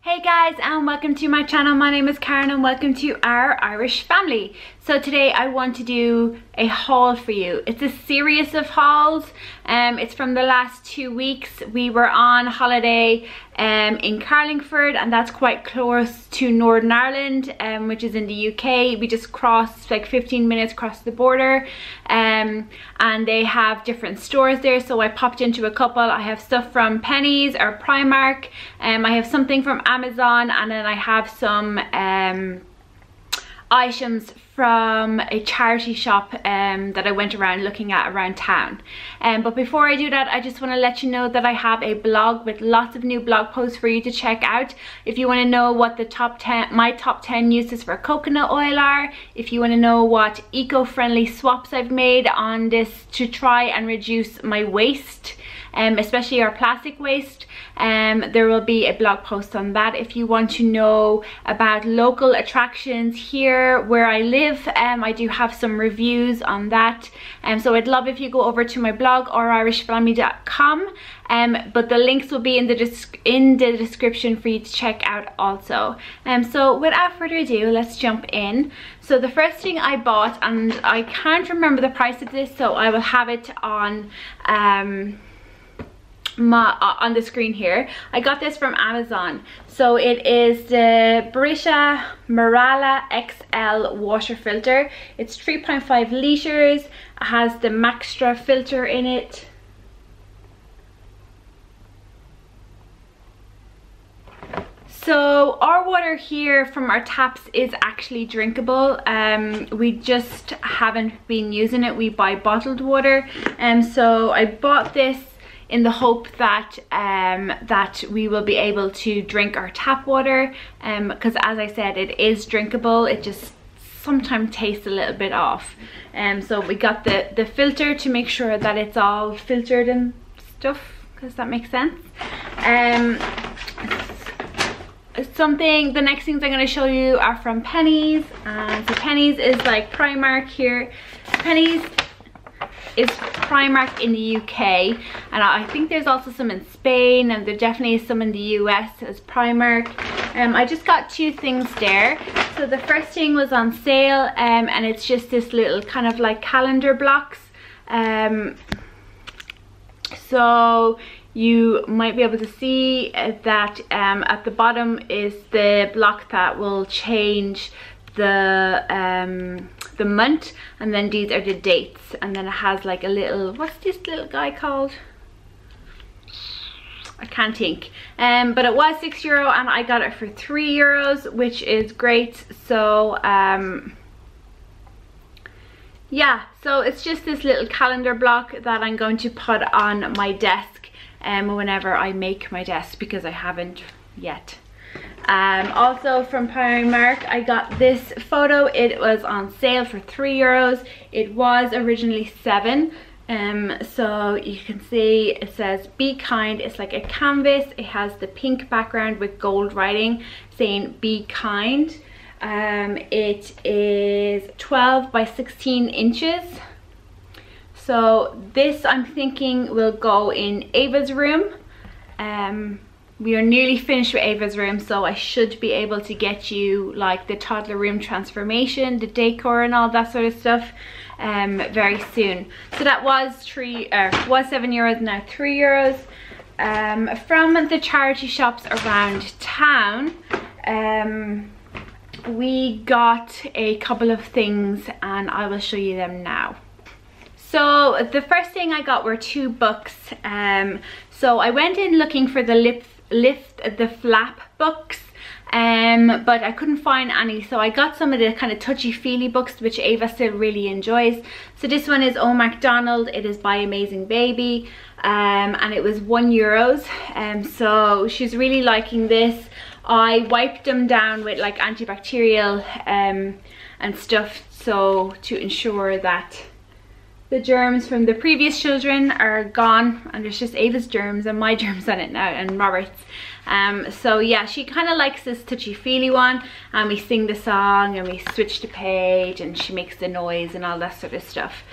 Hey guys, and welcome to my channel. My name is Karen and welcome to our Irish family. So today I want to do a haul for you. It's a series of hauls. It's from the last 2 weeks. We were on holiday in Carlingford, and that's quite close to Northern Ireland, which is in the UK. We just crossed like 15 minutes across the border, and they have different stores there, so I popped into a couple. I have stuff from Pennies or Primark, I have something from Amazon, and then I have some items from a charity shop that I went around looking at around town. But before I do that, I just want to let you know that I have a blog with lots of new blog posts for you to check out. If you want to know what the my top 10 uses for coconut oil are, if you want to know what eco-friendly swaps I've made on this to try and reduce my waste, especially our plastic waste, there will be a blog post on that. If you want to know about local attractions here where I live, I do have some reviews on that, so I'd love if you go over to my blog or irishfamily.com, but the links will be in the description for you to check out also. So without further ado, let's jump in. So the first thing I bought, and I can't remember the price of this, so I will have it on on the screen here. I got this from Amazon. So it is the Brita Marala XL water filter. It's 3.5 litres. It has the Maxtra filter in it. So our water here from our taps is actually drinkable. We just haven't been using it. We buy bottled water, and so I bought this in the hope that that we will be able to drink our tap water, because as I said, it is drinkable. It just sometimes tastes a little bit off. So we got the filter to make sure that it's all filtered and stuff, because that makes sense. The next things I'm going to show you are from Pennies. So Pennies is like Primark here. Pennies is Primark in the UK, and I think there's also some in Spain, and there definitely is some in the US as Primark. I just got 2 things there. So the first thing was on sale, and it's just this little kind of like calendar blocks. So you might be able to see that at the bottom is the block that will change the month, and then these are the dates, and then it has like a little, what's this little guy called? I can't think. But it was €6 and I got it for €3, which is great. So yeah, so it's just this little calendar block that I'm going to put on my desk whenever I make my desk, because I haven't yet. Also from Primark, I got this photo. It was on sale for €3. It was originally $7. So you can see it says "Be kind." It's like a canvas. It has the pink background with gold writing saying "Be kind." It is 12 by 16 inches. So this, I'm thinking, will go in Ava's room. We are nearly finished with Ava's room, so I should be able to get you like the toddler room transformation, the decor and all that sort of stuff very soon. So that was €7, now €3. From the charity shops around town, we got a couple of things, and I will show you them now. So the first thing I got were 2 books. So I went in looking for the Lift the Flap books, but I couldn't find any, so I got some of the kind of touchy-feely books which Ava still really enjoys. So this one is Oh MacDonald. It is by Amazing Baby, and it was €1. So she's really liking this. I wiped them down with like antibacterial and stuff, so to ensure that the germs from the previous children are gone, and there's just Ava's germs and my germs on it now, and Robert's. So yeah, she kind of likes this touchy-feely one, and we sing the song and we switch the page and she makes the noise and all that sort of stuff.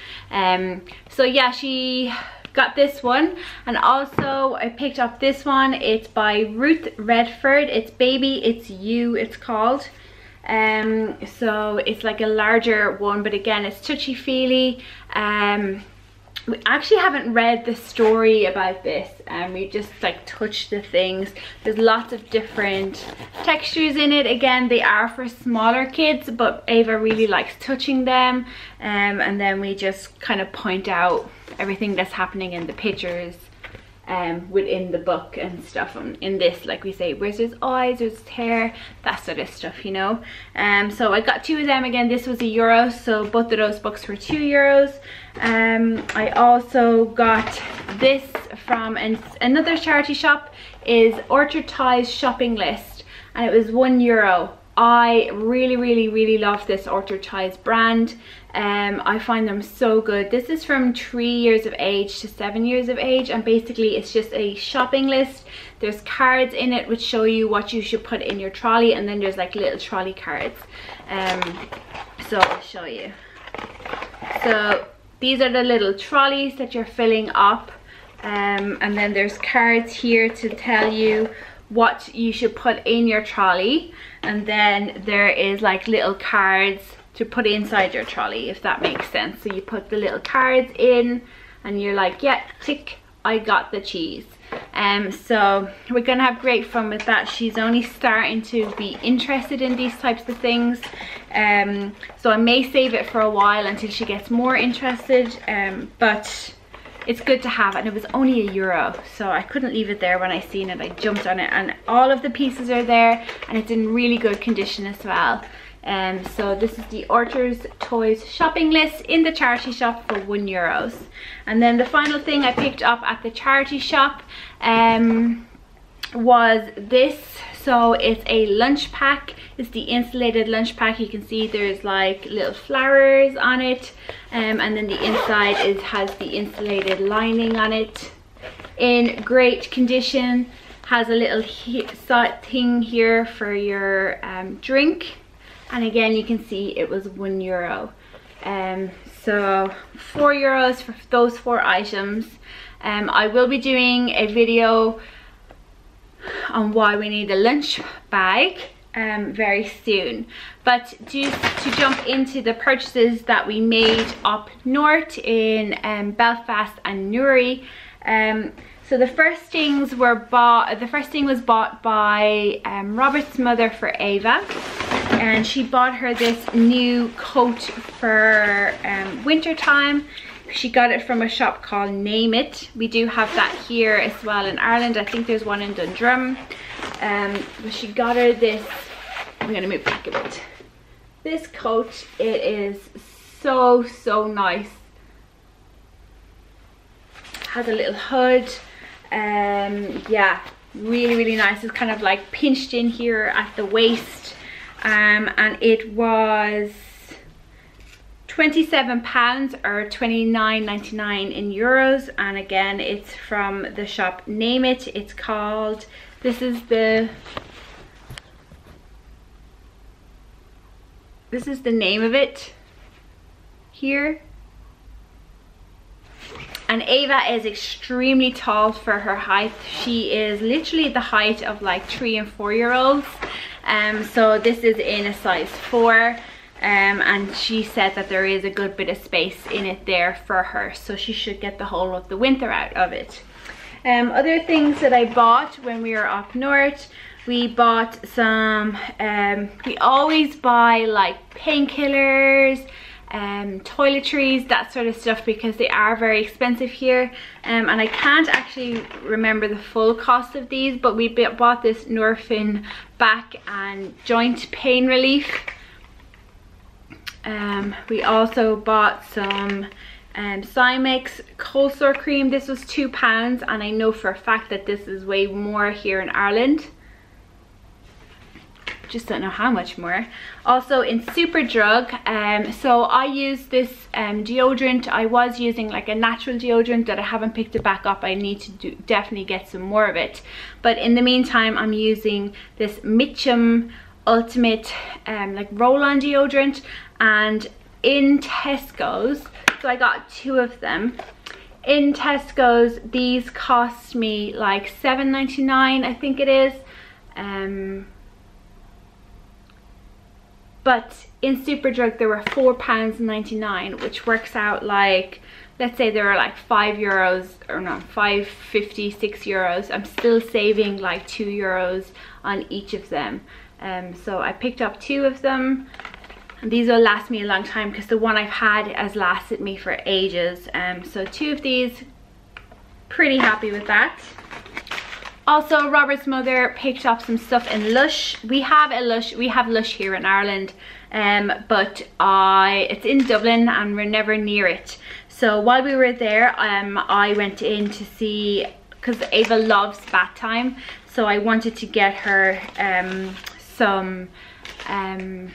So yeah, she got this one. And also I picked up this one. It's by Ruth Redford. It's Baby It's You, it's called. So it's like a larger one, but again it's touchy-feely. We actually haven't read the story about this, and we just like touched the things. There's lots of different textures in it. Again, they are for smaller kids, but Ava really likes touching them, and then we just kind of point out everything that's happening in the pictures within the book and stuff. In this, like we say, where's his eyes, where's his hair, that sort of stuff, you know. So I got 2 of them. Again, this was €1, so both of those books were €2. I also got this from another charity shop, is Orchard Ties shopping list, and it was €1. I really love this Orchard Ties brand. I find them so good. This is from 3 years of age to 7 years of age, and basically it's just a shopping list. There's cards in it which show you what you should put in your trolley, and then there's like little trolley cards. So I'll show you. So these are the little trolleys that you're filling up, and then there's cards here to tell you what you should put in your trolley, and then there is like little cards to put inside your trolley, if that makes sense. So you put the little cards in and you're like, yeah, tick, I got the cheese. So we're gonna have great fun with that. She's only starting to be interested in these types of things, so I may save it for a while until she gets more interested, but it's good to have. And it was only €1, so I couldn't leave it there. When I seen it, I jumped on it, and all of the pieces are there, and it's in really good condition as well. So this is the Orchard Toys shopping list in the charity shop for €1. And then the final thing I picked up at the charity shop was this. So it's a lunch pack. It's the insulated lunch pack. You can see there's like little flowers on it, and then the inside has the insulated lining on it. In great condition. Has a little thing here for your drink. And again, you can see it was €1. So €4 for those 4 items. I will be doing a video on why we need a lunch bag very soon. But just to jump into the purchases that we made up north in Belfast and Newry. So the first things were bought. The first thing was bought by Robert's mother for Ava, and she bought her this new coat for winter time. She got it from a shop called Name It. We do have that here as well in Ireland. I think there's one in Dundrum. But she got her this. I'm gonna move back a bit. This coat, it is so nice. Has a little hood. Yeah, really nice. It's kind of like pinched in here at the waist, and it was £27 or £29.99 in euros. And again, it's from the shop Name It. It's called, this is the name of it here. And Ava is extremely tall for her height. She is literally the height of like 3 and 4 year olds. So this is in a size 4. And she said that there is a good bit of space in it there for her. So she should get the whole of the winter out of it. Other things that I bought when we were up north. We bought some, we always buy like painkillers, toiletries, that sort of stuff, because they are very expensive here, and I can't actually remember the full cost of these, but we bought this Norfin back and joint pain relief. We also bought some Cymex cold sore cream. This was £2, and I know for a fact that this is way more here in Ireland. Just don't know how much more. Also in Superdrug, so I use this deodorant. I was using like a natural deodorant that I haven't picked it back up. I need to definitely get some more of it, but in the meantime I'm using this Mitchum Ultimate like roll-on deodorant. And in Tesco's, so I got 2 of them. In Tesco's, these cost me like $7.99, I think it is. But in Superdrug they were £4.99, which works out like, let's say they were like €5, or no, €5.50, €6. I'm still saving like €2 on each of them. So I picked up 2 of them. And these will last me a long time because the one I've had has lasted me for ages. So 2 of these, pretty happy with that. Also, Robert's mother picked up some stuff in Lush. We have Lush here in Ireland, but it's in Dublin and we're never near it. So while we were there, I went in to see, because Ava loves bath time, so I wanted to get her some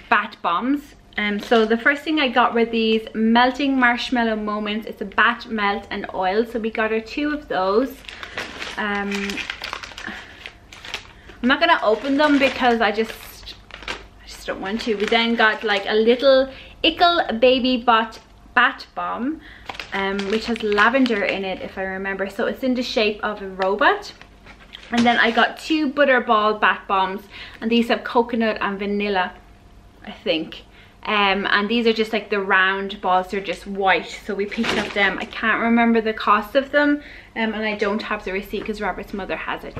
bat bombs. So the first thing I got were these melting marshmallow moments. It's a bat melt and oil, so we got her 2 of those. I'm not gonna open them because I just don't want to. We then got like a little Ickle baby bat bomb, which has lavender in it, if I remember, so it's in the shape of a robot. And then I got 2 butterball bat bombs, and these have coconut and vanilla, I think. And these are just like the round balls, they're just white, so we picked up them. I can't remember the cost of them, and I don't have the receipt because Robert's mother has it.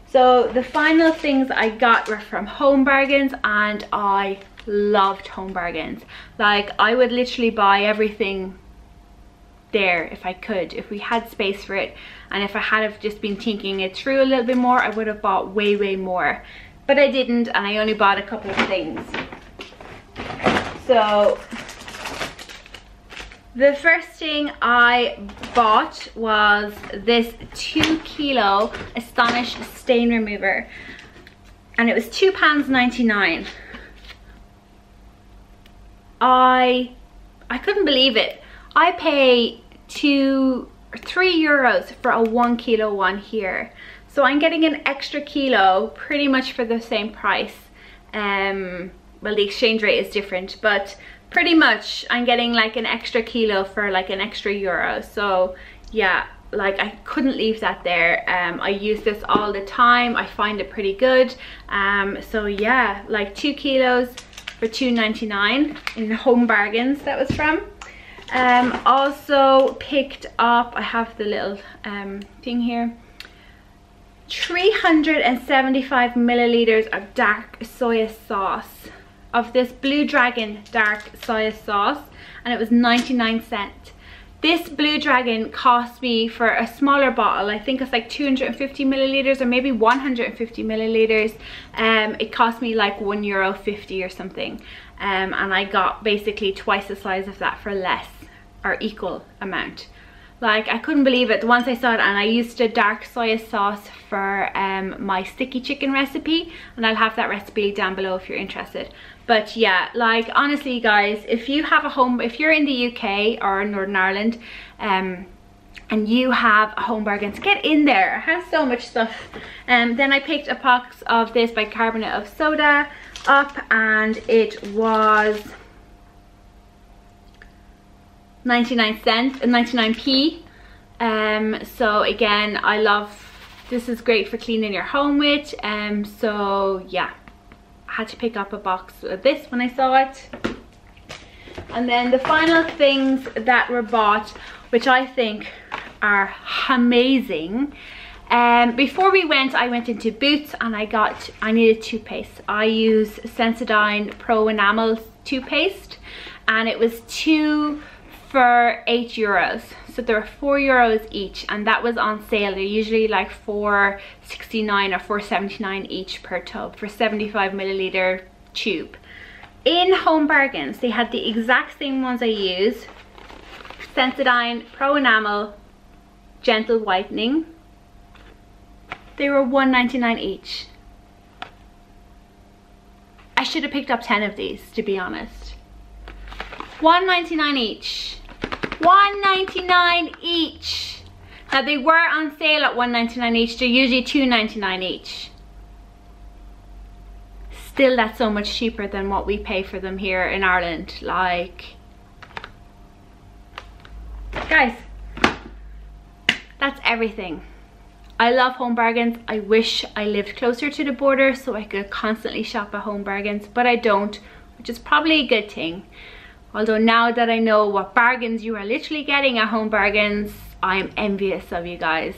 So the final things I got were from Home Bargains, and I loved Home Bargains. Like, I would literally buy everything there if I could, if we had space for it, and if I had have just been thinking it through a little bit more, I would have bought way more, but I didn't, and I only bought a couple of things. So the first thing I bought was this 2 kilo Astonish stain remover, and it was £2.99. I couldn't believe it. I pay €2 or €3 for a 1 kilo one here, so I'm getting an extra kilo pretty much for the same price. Well, the exchange rate is different, but pretty much I'm getting like an extra kilo for like an extra €1. So yeah, like I couldn't leave that there. I use this all the time. I find it pretty good. So yeah, like 2 kilos for $2.99 in Home Bargains that was from. Also picked up, I have the little thing here, 375 milliliters of dark soy sauce, of this Blue Dragon dark soy sauce, and it was 99¢. This Blue Dragon cost me, for a smaller bottle, I think it's like 250 milliliters or maybe 150 milliliters, it cost me like €1.50 or something, and I got basically twice the size of that for less, or equal amount. Like, I couldn't believe it once I saw it, and I used a dark soy sauce for my sticky chicken recipe, and I'll have that recipe down below if you're interested. But yeah, like honestly guys, if you have if you're in the UK or Northern Ireland, and you have a Home Bargains, get in there. It has so much stuff. Then I picked a box of this bicarbonate of soda up, and it was 99p. So again, I love, this is great for cleaning your home with. So yeah, I had to pick up a box of this when I saw it. And then the final things that were bought, which I think are amazing. Before we went, I went into Boots and I needed toothpaste. I use Sensodyne Pro Enamel toothpaste, and it was 2 for €8. So there were €4 each, and that was on sale. They're usually like $4.69 or $4.79 each per tub for 75 milliliter tube. In Home Bargains, they had the exact same ones I use. Sensodyne Pro Enamel Gentle Whitening. They were $1.99 each. I should have picked up 10 of these, to be honest. $1.99 each. $1.99 each. Now they were on sale at $1.99 each. They're usually $2.99 each. Still, that's so much cheaper than what we pay for them here in Ireland. Like, guys, that's everything. I love Home Bargains. I wish I lived closer to the border so I could constantly shop at Home Bargains, but I don't, which is probably a good thing. Although now that I know what bargains you are literally getting at Home Bargains, I'm envious of you guys.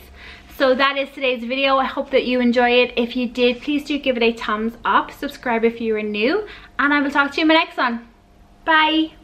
So that is today's video. I hope that you enjoy it. If you did, please do give it a thumbs up, subscribe if you are new, and I will talk to you in my next one. Bye.